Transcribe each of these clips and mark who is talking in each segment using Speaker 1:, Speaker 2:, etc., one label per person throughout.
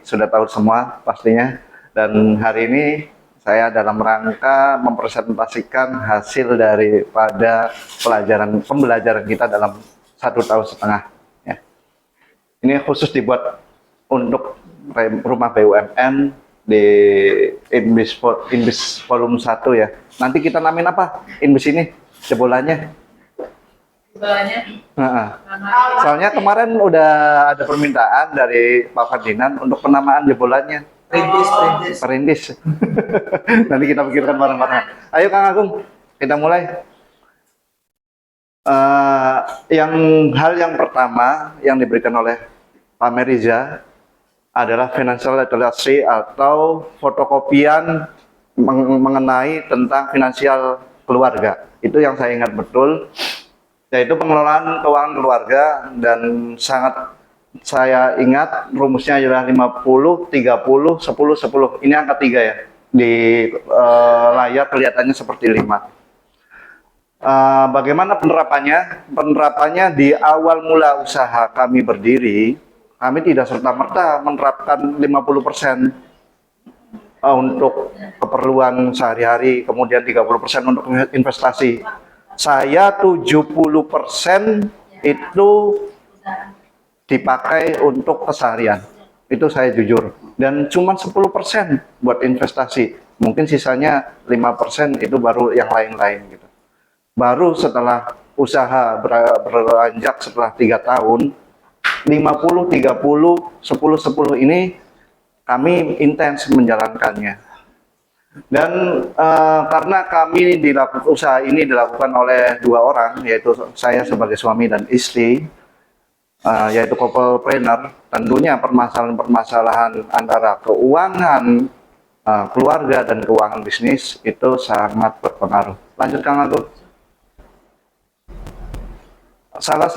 Speaker 1: Sudah tahu semua pastinya, dan hari ini saya dalam rangka mempresentasikan hasil daripada pembelajaran kita dalam 1,5 tahun ya. Ini khusus dibuat untuk rumah BUMN di Inbis volume 1 ya. Nanti kita namain apa Inbis ini jebolannya? Nah, soalnya kemarin udah ada permintaan dari Pak Ferdinand untuk penamaan jebolannya. Perintis. Nanti kita pikirkan bareng-bareng. Ayo Kang Agung, kita mulai. Hal yang pertama yang diberikan oleh Pak Meriza adalah financial literacy atau fotokopian mengenai tentang finansial keluarga. Itu yang saya ingat betul, yaitu pengelolaan keuangan keluarga, dan sangat saya ingat rumusnya adalah 50, 30, 10, 10. Ini angka 3 ya. Di layar kelihatannya seperti 5. Bagaimana penerapannya? Penerapannya di awal mula usaha kami berdiri, kami tidak serta-merta menerapkan 50% untuk keperluan sehari-hari, kemudian 30% untuk investasi. Saya 70% itu dipakai untuk keseharian. Itu saya jujur. Dan cuma 10% buat investasi. Mungkin sisanya 5% itu baru yang lain-lain gitu. Baru setelah usaha beranjak setelah 3 tahun, 50, 30, 10, 10 ini kami intens menjalankannya. Dan karena usaha ini dilakukan oleh 2 orang, yaitu saya sebagai suami dan istri, yaitu couple-planner, tentunya permasalahan-permasalahan antara keuangan keluarga dan keuangan bisnis itu sangat berpengaruh. Lanjut Kang Agus. Salah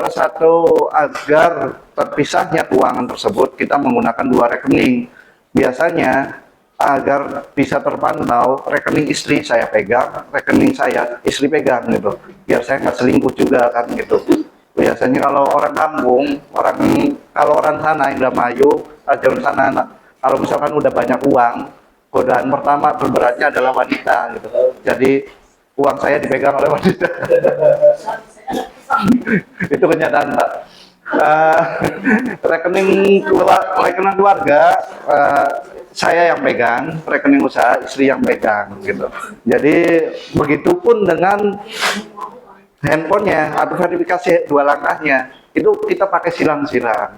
Speaker 1: satu agar terpisahnya keuangan tersebut, kita menggunakan 2 rekening. Biasanya agar bisa terpantau, rekening istri saya pegang, rekening saya istri pegang gitu, biar saya nggak selingkuh juga kan gitu. Biasanya kalau orang kampung, kalau orang sana Indramayu, Tajam sana, kalau misalkan udah banyak uang, godaan pertama berberatnya adalah wanita gitu. Jadi uang saya dipegang oleh wanita. Itu kenyataan Pak. Rekening keluarga saya yang pegang, rekening usaha istri yang pegang gitu. Jadi begitupun dengan handphonenya atau verifikasi 2 langkahnya, itu kita pakai silang-silang.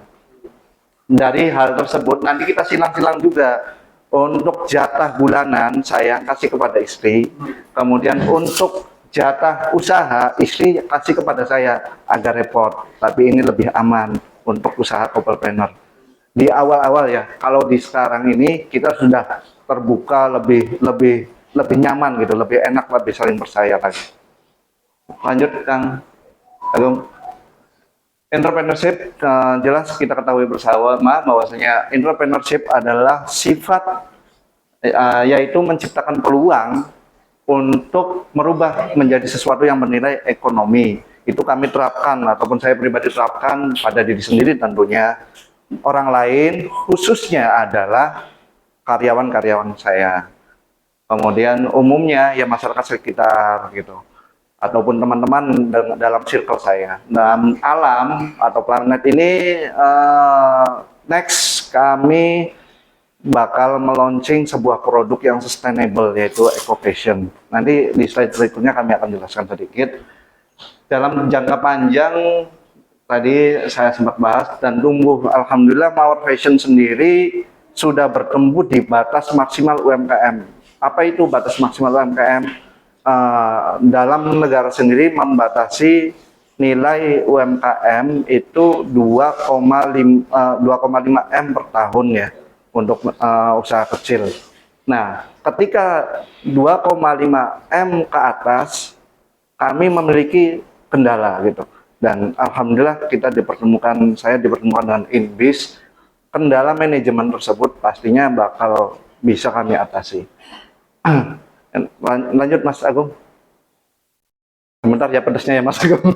Speaker 1: Dari hal tersebut nanti kita silang-silang juga. Untuk jatah bulanan saya kasih kepada istri, kemudian untuk jatah usaha istri kasih kepada saya, agar repot, tapi ini lebih aman untuk usaha couple-planner. Di awal-awal ya, kalau di sekarang ini kita sudah terbuka, lebih nyaman gitu, lebih enak, lebih saling percaya lagi. Lanjut Kang Agung. Entrepreneurship, jelas kita ketahui bersama bahwasanya entrepreneurship adalah sifat yaitu menciptakan peluang untuk merubah menjadi sesuatu yang bernilai ekonomi. Itu kami terapkan, ataupun saya pribadi terapkan pada diri sendiri tentunya. Orang lain khususnya adalah karyawan-karyawan saya. Kemudian umumnya ya masyarakat sekitar gitu, ataupun teman-teman dalam circle saya. Dalam alam atau planet ini, next kami bakal meluncing sebuah produk yang sustainable, yaitu eco fashion. Nanti di slide berikutnya kami akan jelaskan sedikit. Dalam jangka panjang tadi saya sempat bahas dan tumbuh, alhamdulillah Mawar Fashion sendiri sudah bertumbuh di batas maksimal UMKM. Apa itu batas maksimal UMKM? Dalam negara sendiri membatasi nilai UMKM itu 2,5 M per tahun ya untuk usaha kecil. Nah, ketika 2,5 M ke atas, kami memiliki kendala gitu. Dan alhamdulillah saya dipertemukan dengan Inbis. Kendala manajemen tersebut pastinya bakal bisa kami atasi. Lanjut Mas Agung. Sebentar ya pedasnya ya Mas Agung.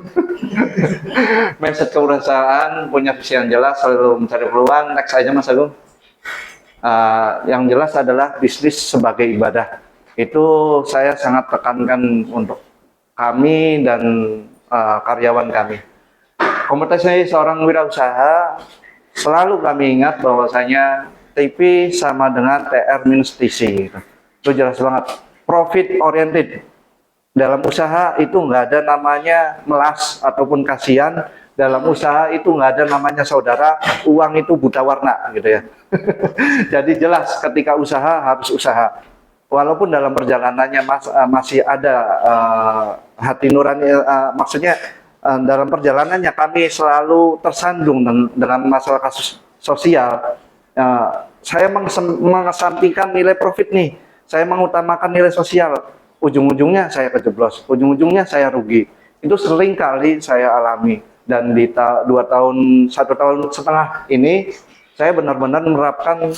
Speaker 1: Mindset kewirausahaan, punya visi yang jelas, selalu mencari peluang. Next aja Mas Agung. Yang jelas adalah bisnis sebagai ibadah. Itu saya sangat tekankan untuk kami dan karyawan kami. Kompetensi seorang wirausaha selalu kami ingat bahwasanya TP sama dengan TR minus TC. Gitu. Itu jelas banget. Profit oriented. Dalam usaha itu nggak ada namanya melas ataupun kasihan. Dalam usaha itu nggak ada namanya saudara, uang itu buta warna gitu ya. Jadi jelas ketika usaha harus usaha. Walaupun dalam perjalanannya masih ada hati nurani, maksudnya dalam perjalanannya kami selalu tersandung dengan masalah kasus sosial. Saya mengesampingkan nilai profit nih, saya mengutamakan nilai sosial. Ujung-ujungnya saya kejeblos, ujung-ujungnya saya rugi. Itu sering kali saya alami. Dan di 1 tahun setengah ini saya benar-benar menerapkan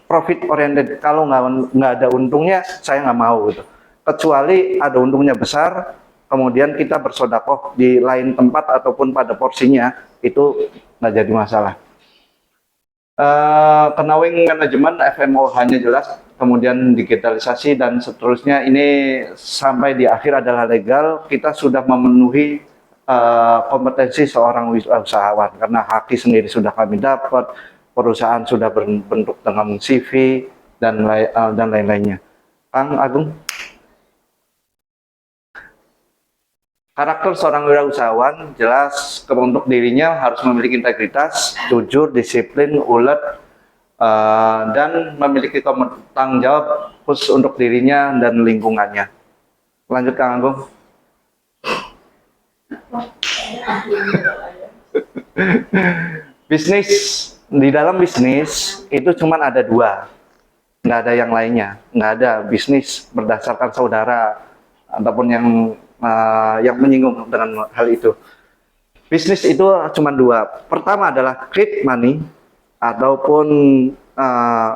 Speaker 1: profit oriented. Kalau nggak ada untungnya, saya nggak mau gitu. Kecuali ada untungnya besar, kemudian kita bersodakoh di lain tempat ataupun pada porsinya, itu nggak jadi masalah. Knowing manajemen FMOH-nya jelas, kemudian digitalisasi dan seterusnya. Ini sampai di akhir adalah legal. Kita sudah memenuhi kompetensi seorang usahawan karena haki sendiri sudah kami dapat, perusahaan sudah berbentuk dengan CV dan lain-lainnya. Kang Agung, karakter seorang wirausahawan jelas untuk dirinya harus memiliki integritas, jujur, disiplin, ulet, dan memiliki tanggung jawab khusus untuk dirinya dan lingkungannya. Lanjut Kang Agung. Bisnis, di dalam bisnis itu cuma ada dua, nggak ada yang lainnya, nggak ada bisnis berdasarkan saudara ataupun yang menyinggung dengan hal itu. Bisnis itu cuma dua. Pertama adalah create money ataupun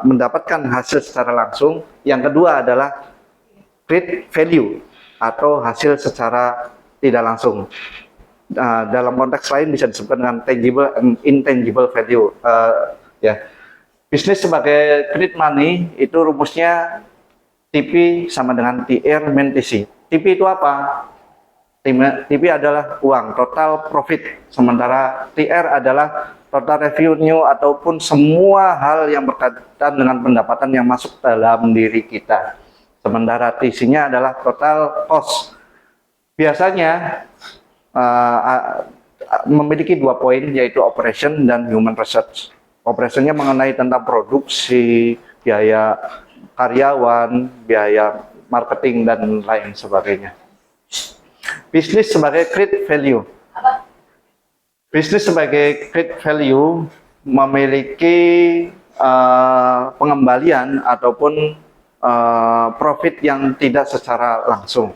Speaker 1: mendapatkan hasil secara langsung. Yang kedua adalah create value atau hasil secara tidak langsung. Dalam konteks lain bisa disebutkan dengan tangible and intangible value. Ya, bisnis sebagai create money itu rumusnya TP sama dengan TR min TC. TP itu apa? TP adalah uang, total profit. Sementara TR adalah total revenue ataupun semua hal yang berkaitan dengan pendapatan yang masuk dalam diri kita. Sementara TC-nya adalah total cost. Biasanya memiliki 2 poin, yaitu operation dan human research. Operationnya mengenai tentang produksi, biaya karyawan, biaya marketing, dan lain sebagainya. Bisnis sebagai create value. Bisnis sebagai create value memiliki pengembalian ataupun profit yang tidak secara langsung.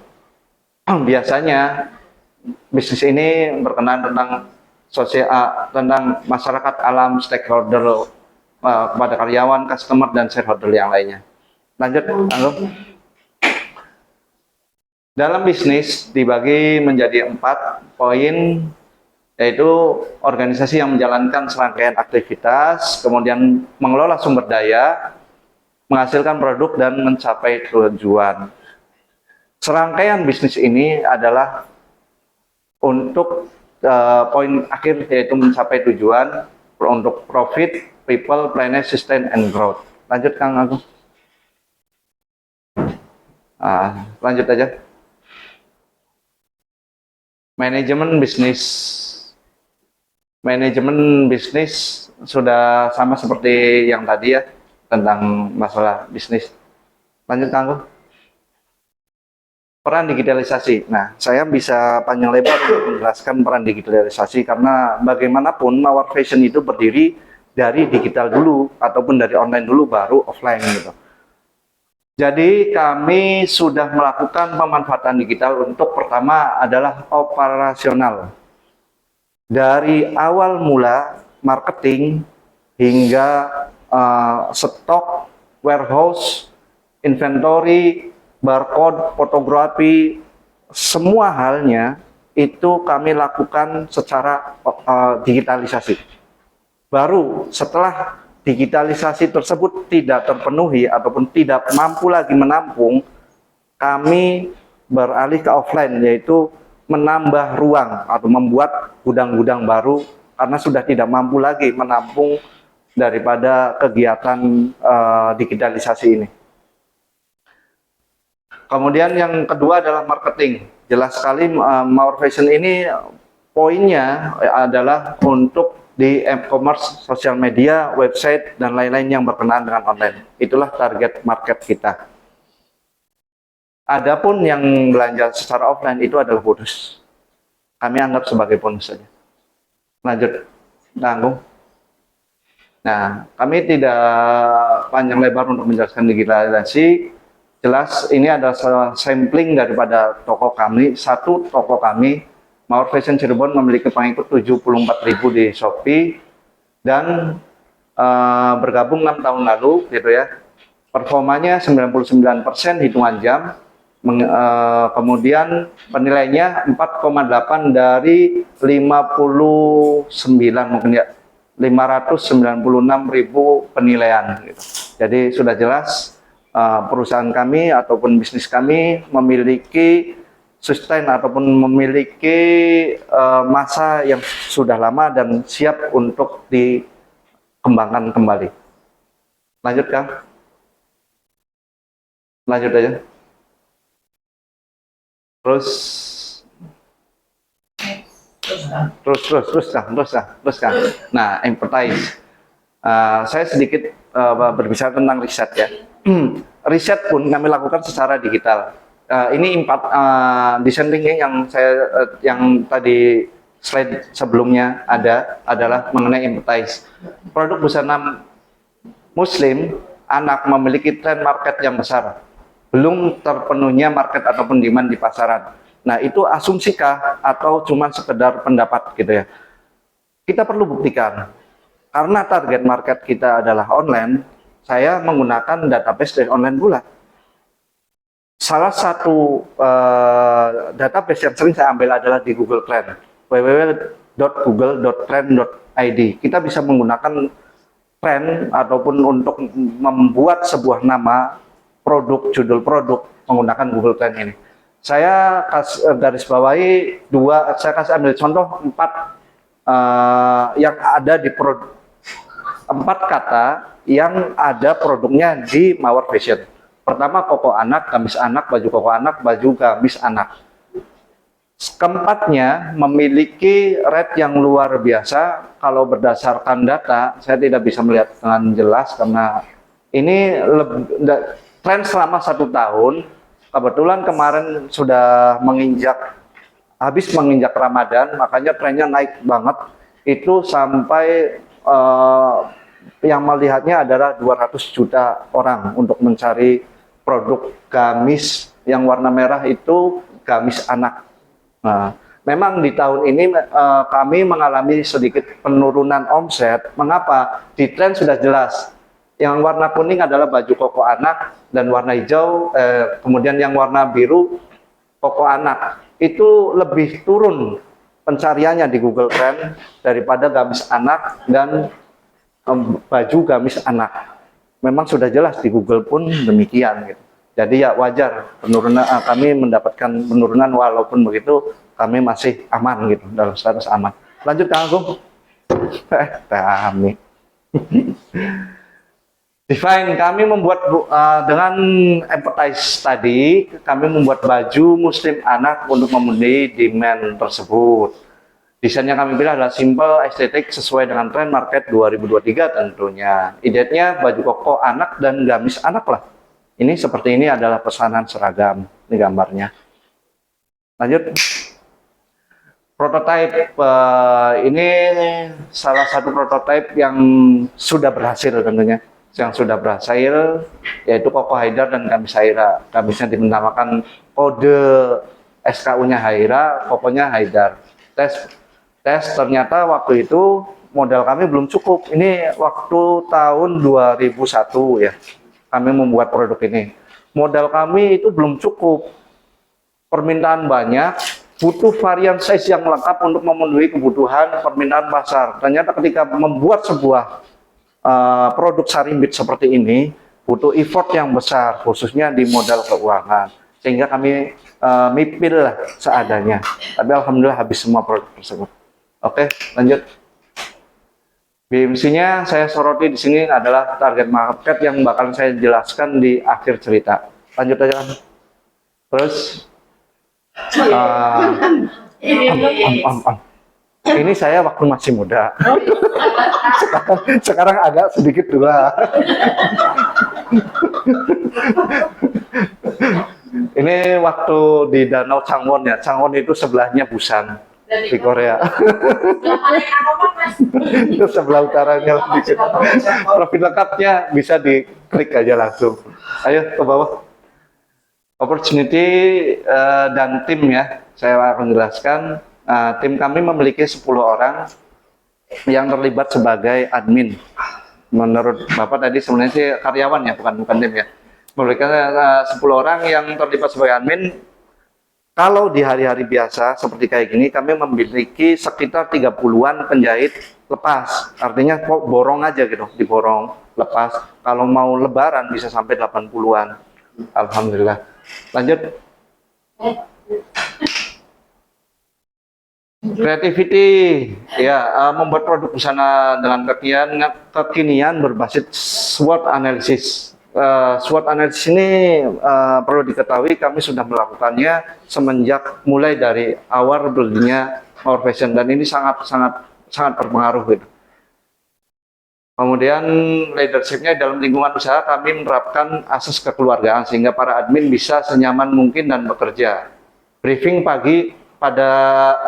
Speaker 1: Biasanya bisnis ini berkenaan tentang tentang masyarakat, alam, stakeholder, kepada karyawan, customer, dan shareholder yang lainnya. Lanjut, Anggo. Dalam bisnis dibagi menjadi 4 poin, yaitu organisasi yang menjalankan serangkaian aktivitas, kemudian mengelola sumber daya, menghasilkan produk, dan mencapai tujuan. Serangkaian bisnis ini adalah untuk poin akhir, yaitu mencapai tujuan untuk profit, people, planet, sustain, and growth. Lanjut Kang Agung. Lanjut aja. Manajemen bisnis. Manajemen bisnis sudah sama seperti yang tadi ya, tentang masalah bisnis. Lanjut Kang Agung. Peran digitalisasi. Nah, saya bisa panjang lebar untuk menjelaskan peran digitalisasi karena bagaimanapun Mawar Fashion itu berdiri dari digital dulu ataupun dari online dulu baru offline gitu. Jadi kami sudah melakukan pemanfaatan digital untuk pertama adalah operasional. Dari awal mula marketing hingga stok, warehouse, inventory, barcode, fotografi, semua halnya itu kami lakukan secara digitalisasi. Baru setelah digitalisasi tersebut tidak terpenuhi ataupun tidak mampu lagi menampung, kami beralih ke offline, yaitu menambah ruang atau membuat gudang-gudang baru karena sudah tidak mampu lagi menampung daripada kegiatan digitalisasi ini. Kemudian yang kedua adalah marketing. Jelas sekali Mawar Fashion ini poinnya adalah untuk di e-commerce, sosial media, website, dan lain-lain yang berkenaan dengan online. Itulah target market kita. Adapun yang belanja secara offline itu adalah bonus. Kami anggap sebagai bonus saja. Lanjut, tanggung. Nah, kami tidak panjang lebar untuk menjelaskan digitalisasi. Jelas ini adalah sampling daripada toko kami. Satu toko kami, Mawar Fashion Cirebon, memiliki pengikut 74.000 di Shopee dan bergabung 6 tahun lalu gitu ya. Performanya 99% hitungan jam. Kemudian penilainya 4,8 dari 59 mungkin ya, 596.000 penilaian gitu. Jadi sudah jelas perusahaan kami ataupun bisnis kami memiliki sustain ataupun memiliki masa yang sudah lama dan siap untuk dikembangkan kembali. Lanjut, Kang. Lanjut aja. Terus Kang. Nah, empathize. Saya sedikit berbicara tentang riset ya. Riset pun kami lakukan secara digital. Ini design thinking yang tadi slide sebelumnya adalah mengenai empathize. Produk busana Muslim anak memiliki tren market yang besar, belum terpenuhnya market ataupun demand di pasaran. Nah, itu asumsikah atau cuma sekedar pendapat gitu ya? Kita perlu buktikan. Karena target market kita adalah online, saya menggunakan database dari online pula. Salah satu database yang sering saya ambil adalah di Google Trend, www.google.trend.id. Kita bisa menggunakan trend ataupun untuk membuat sebuah nama produk, judul produk menggunakan Google Trend ini. Saya garis bawahi saya kasih ambil contoh 4 yang ada di produk, 4 kata yang ada produknya di Mawar Fashion. Pertama, koko anak, gamis anak, baju koko anak, baju gamis anak. Keempatnya memiliki rate yang luar biasa. Kalau berdasarkan data, saya tidak bisa melihat dengan jelas karena ini tren selama 1 tahun. Kebetulan kemarin sudah habis menginjak Ramadan, makanya trennya naik banget. Itu sampai yang melihatnya adalah 200 juta orang untuk mencari produk gamis yang warna merah itu gamis anak. Nah, memang di tahun ini kami mengalami sedikit penurunan omset. Mengapa? Di tren sudah jelas. Yang warna kuning adalah baju koko anak dan warna hijau, kemudian yang warna biru koko anak. Itu lebih turun pencariannya di Google Trend daripada gamis anak dan baju gamis anak. Memang sudah jelas di Google pun demikian gitu. Jadi ya wajar penurunan, kami mendapatkan penurunan, walaupun begitu kami masih aman gitu, dalam status aman. Lanjut Kang Agung. Kami Define, kami membuat dengan empathize tadi, kami membuat baju muslim anak untuk memenuhi demand tersebut. Desain yang kami pilih adalah simple, estetik, sesuai dengan tren market 2023 tentunya. Idenya baju koko anak dan gamis anak lah. Ini seperti ini adalah pesanan seragam. Ini gambarnya. Lanjut. Prototype, ini salah satu prototype yang sudah berhasil tentunya. Yang sudah berhasil, yaitu Koko Haidar dan gamis Haira. Gamisnya dinamakan kode SKU-nya Haira, Kokonya Haidar. Tes ternyata waktu itu modal kami belum cukup. Ini waktu tahun 2001 ya, kami membuat produk ini. Modal kami itu belum cukup. permintaan banyak, butuh varian size yang lengkap untuk memenuhi kebutuhan permintaan pasar. Ternyata ketika membuat sebuah produk sarimbit seperti ini, butuh effort yang besar, khususnya di modal keuangan. Sehingga kami mipil lah seadanya. Tapi alhamdulillah habis semua produk tersebut. Oke, lanjut. BMC-nya saya soroti di sini adalah target market yang bakal saya jelaskan di akhir cerita. Lanjut aja kan. Terus ini saya waktu masih muda. sekarang agak sedikit tua. Ini waktu di Danau Changwon ya. Changwon itu sebelahnya Busan di Korea. Itu sebelah utaranya lagi. Profil lengkapnya bisa diklik aja langsung. Ayo ke bawah. Opportunity dan tim ya. Saya akan jelaskan. Tim kami memiliki 10 orang yang terlibat sebagai admin. Menurut Bapak tadi sebenarnya sih karyawan ya, bukan tim ya. Memiliki 10 orang yang terlibat sebagai admin. Kalau di hari-hari biasa seperti kayak gini, kami memiliki sekitar 30-an penjahit lepas. Artinya kok borong aja gitu, diborong lepas. Kalau mau lebaran bisa sampai 80-an. Alhamdulillah. Lanjut. Creativity, ya, membuat produk busana dengan kekinian berbasis SWOT analysis. SWOT analysis ini perlu diketahui kami sudah melakukannya semenjak mulai dari awal berdirinya Our Fashion, dan ini sangat berpengaruh gitu. Kemudian leadership-nya dalam lingkungan usaha kami menerapkan asas kekeluargaan sehingga para admin bisa senyaman mungkin dan bekerja. Briefing pada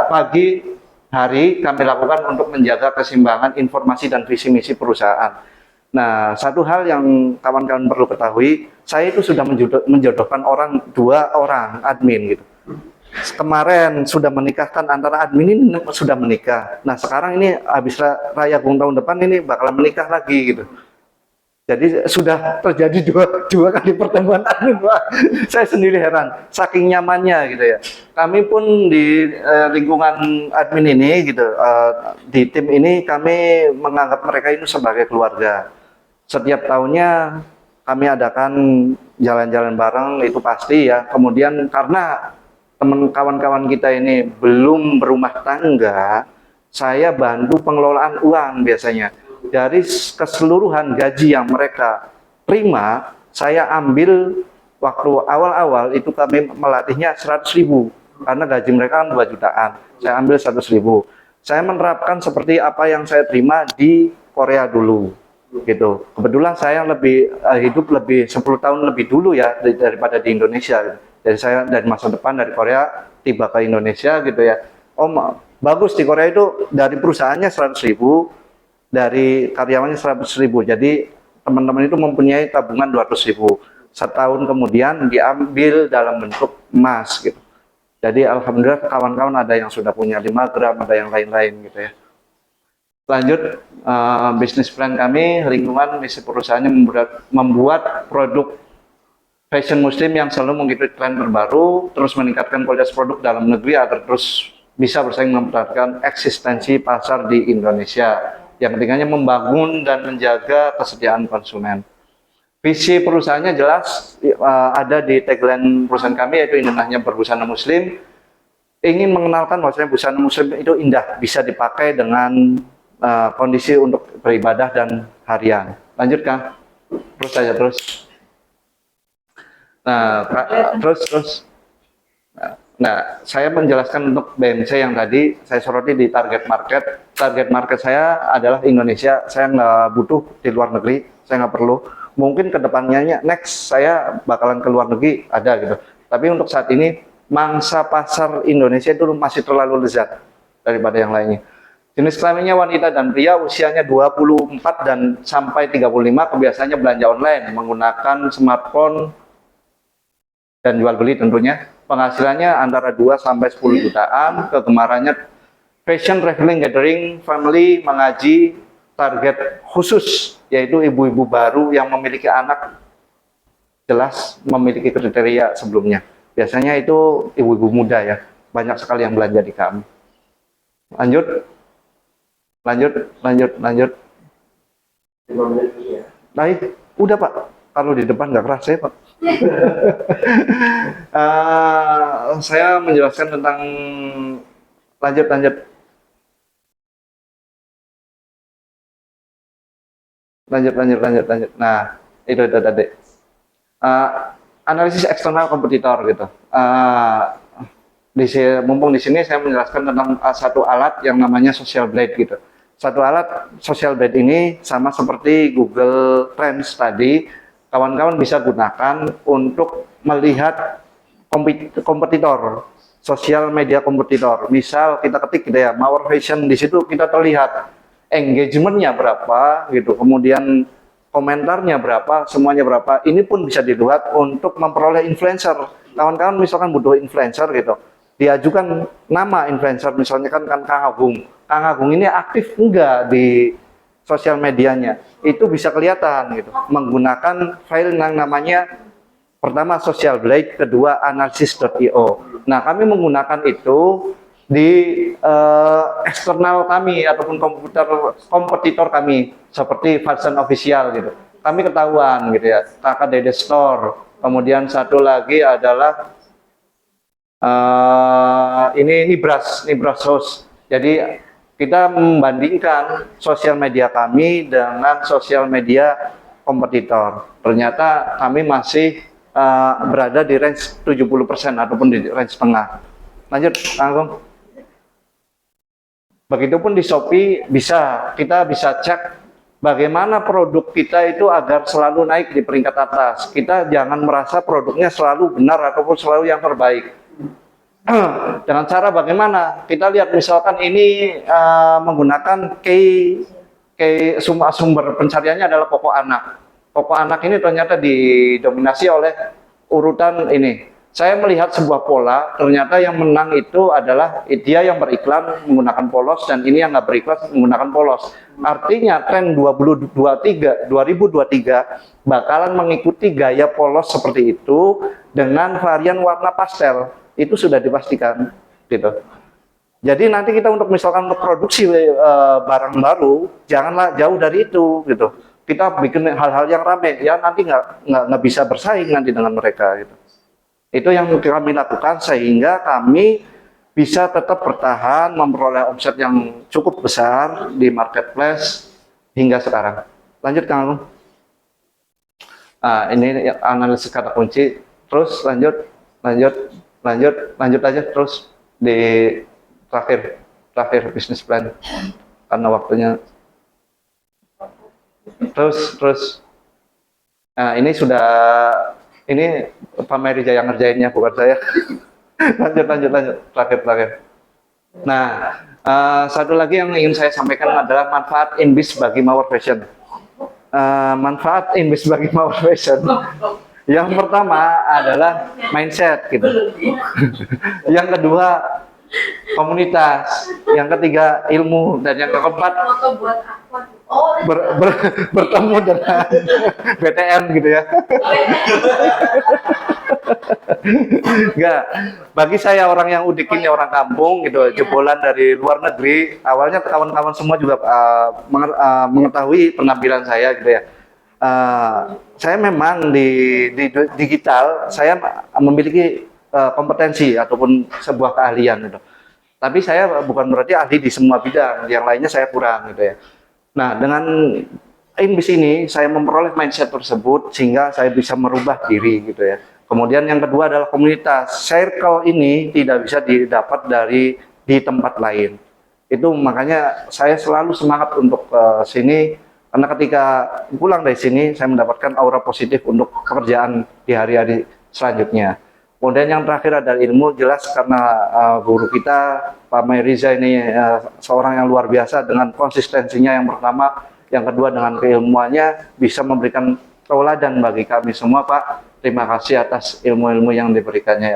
Speaker 1: pagi hari kami lakukan untuk menjaga keseimbangan informasi dan visi misi perusahaan. Nah, satu hal yang kawan-kawan perlu ketahui, saya itu sudah menjodohkan dua orang admin gitu. Kemarin sudah menikahkan antara admin ini sudah menikah. Nah, sekarang ini habis raya Gung tahun depan ini bakalan menikah lagi gitu. Jadi sudah terjadi dua kali pertemuan admin, Pak. Saya sendiri heran, saking nyamannya gitu ya. Kami pun di lingkungan admin ini gitu, di tim ini kami menganggap mereka itu sebagai keluarga. Setiap tahunnya kami adakan jalan-jalan bareng, itu pasti ya. Kemudian karena kawan-kawan kita ini belum berumah tangga, saya bantu pengelolaan uang biasanya. Dari keseluruhan gaji yang mereka terima, saya ambil waktu awal-awal itu kami melatihnya 100.000 karena gaji mereka kan 2 jutaan. Saya ambil 100.000. Saya menerapkan seperti apa yang saya terima di Korea dulu. Gitu. Kebetulan saya hidup lebih 10 tahun lebih dulu ya daripada di Indonesia. Jadi saya dari masa depan dari Korea tiba ke Indonesia gitu ya. Bagus di Korea itu dari perusahaannya 100.000, dari karyawannya 100.000. Jadi teman-teman itu mempunyai tabungan 200.000. Setahun kemudian diambil dalam bentuk emas gitu. Jadi alhamdulillah kawan-kawan ada yang sudah punya 5 gram, ada yang lain-lain gitu ya. Lanjut, bisnis plan kami, lingkungan misi perusahaannya membuat produk fashion muslim yang selalu mengikuti tren terbaru, terus meningkatkan kualitas produk dalam negeri agar terus bisa bersaing mempertahankan eksistensi pasar di Indonesia. Yang ketiganya membangun dan menjaga kesediaan konsumen. Visi perusahaannya jelas ada di tagline perusahaan kami, yaitu indahnya berbusana muslim. Ingin mengenalkan bahwasanya busana muslim itu indah, bisa dipakai dengan kondisi untuk beribadah dan harian. Lanjutkan, terus saja terus. Nah, terus. Nah, saya menjelaskan untuk BMC yang tadi saya soroti di target market. Target market saya adalah Indonesia. Saya nggak butuh di luar negeri, saya nggak perlu. Mungkin kedepannya next saya bakalan ke luar negeri ada gitu. Tapi untuk saat ini mangsa pasar Indonesia itu masih terlalu lezat daripada yang lainnya. Jenis kelaminnya wanita dan pria, usianya 24 dan sampai 35, kebiasaannya belanja online menggunakan smartphone dan jual beli tentunya. Penghasilannya antara 2 sampai 10 jutaan, kegemarannya fashion, traveling, gathering, family, mengaji. Target khusus yaitu ibu-ibu baru yang memiliki anak, jelas memiliki kriteria sebelumnya. Biasanya itu ibu-ibu muda ya, banyak sekali yang belanja di kami. Lanjut, lanjut, lanjut, lanjut.
Speaker 2: 5 menit ya.
Speaker 1: Baik, udah Pak. Kalau di depan nggak keras ya Pak. Saya menjelaskan tentang lanjut, lanjut, lanjut, lanjut, lanjut, lanjut. Nah, itu tadi. Uh, Analisis eksternal kompetitor gitu. Mumpung di sini saya menjelaskan tentang satu alat yang namanya Social Blade gitu. Satu alat Social Blade ini sama seperti Google Trends tadi, kawan-kawan bisa gunakan untuk melihat kompetitor, sosial media kompetitor. Misal kita ketik gitu ya, Mawar Fashion, di situ kita terlihat engagementnya berapa gitu, kemudian komentarnya berapa, semuanya berapa. Ini pun bisa dilihat untuk memperoleh influencer. Kawan-kawan misalkan butuh influencer gitu, diajukan nama influencer, misalnya kan Kang Agung. Kang Agung ini aktif enggak di sosial medianya? Itu bisa kelihatan gitu, menggunakan file yang namanya pertama Social Blade, kedua analysis.io. Nah, kami menggunakan itu di eksternal kami ataupun kompetitor kami seperti Fatson Official gitu. Kami ketahuan gitu ya, KKDD Store. Kemudian satu lagi adalah ini Nibras Host. Jadi kita membandingkan sosial media kami dengan sosial media kompetitor. Ternyata kami masih berada di range 70% ataupun di range tengah. Lanjut, Kang Agung. Begitupun di Shopee kita bisa cek bagaimana produk kita itu agar selalu naik di peringkat atas. Kita jangan merasa produknya selalu benar ataupun selalu yang terbaik. Dengan cara bagaimana? Kita lihat misalkan ini menggunakan sumber pencariannya adalah pokok anak. Pokok anak ini ternyata didominasi oleh urutan ini. Saya melihat sebuah pola, ternyata yang menang itu adalah dia yang beriklan menggunakan polos dan ini yang nggak beriklan menggunakan polos. Artinya tren 2023 bakalan mengikuti gaya polos seperti itu dengan varian warna pastel. Itu sudah dipastikan gitu. Jadi nanti kita untuk misalkan untuk produksi barang baru, janganlah jauh dari itu gitu. Kita bikin hal-hal yang rame ya, nanti nggak bisa bersaing nanti dengan mereka gitu. Itu yang kami lakukan sehingga kami bisa tetap bertahan memperoleh omset yang cukup besar di marketplace hingga sekarang. Lanjut Kang Agung. Ini analisis kata kunci. Terus lanjut aja terus di terakhir bisnis plan karena waktunya. Terus. Nah, ini Pak Meriza yang ngerjainnya, bukan saya. lanjut, terakhir. Nah, satu lagi yang ingin saya sampaikan adalah manfaat Inbis bagi Mawar Fashion. Manfaat Inbis bagi Mawar Fashion. Yang pertama adalah mindset gitu. Yang kedua komunitas. Yang ketiga ilmu dan yang keempat bertemu dengan BTN gitu ya. Enggak, bagi saya orang yang udik ini orang kampung gitu, jebolan dari luar negeri. Awalnya kawan-kawan semua juga mengetahui penampilan saya gitu ya. Saya memang di digital saya memiliki kompetensi ataupun sebuah keahlian gitu. Tapi saya bukan berarti ahli di semua bidang, yang lainnya saya kurang gitu ya. Nah, dengan Inbis ini saya memperoleh mindset tersebut sehingga saya bisa merubah diri gitu ya. Kemudian yang kedua adalah komunitas. Circle ini tidak bisa didapat di tempat lain. Itu makanya saya selalu semangat untuk sini karena ketika pulang dari sini saya mendapatkan aura positif untuk pekerjaan di hari-hari selanjutnya. Kemudian yang terakhir adalah ilmu, jelas karena guru kita Pak Meriza ini seorang yang luar biasa dengan konsistensinya yang pertama, yang kedua dengan keilmuannya bisa memberikan tauladan bagi kami semua Pak. Terima kasih atas ilmu-ilmu yang diberikannya.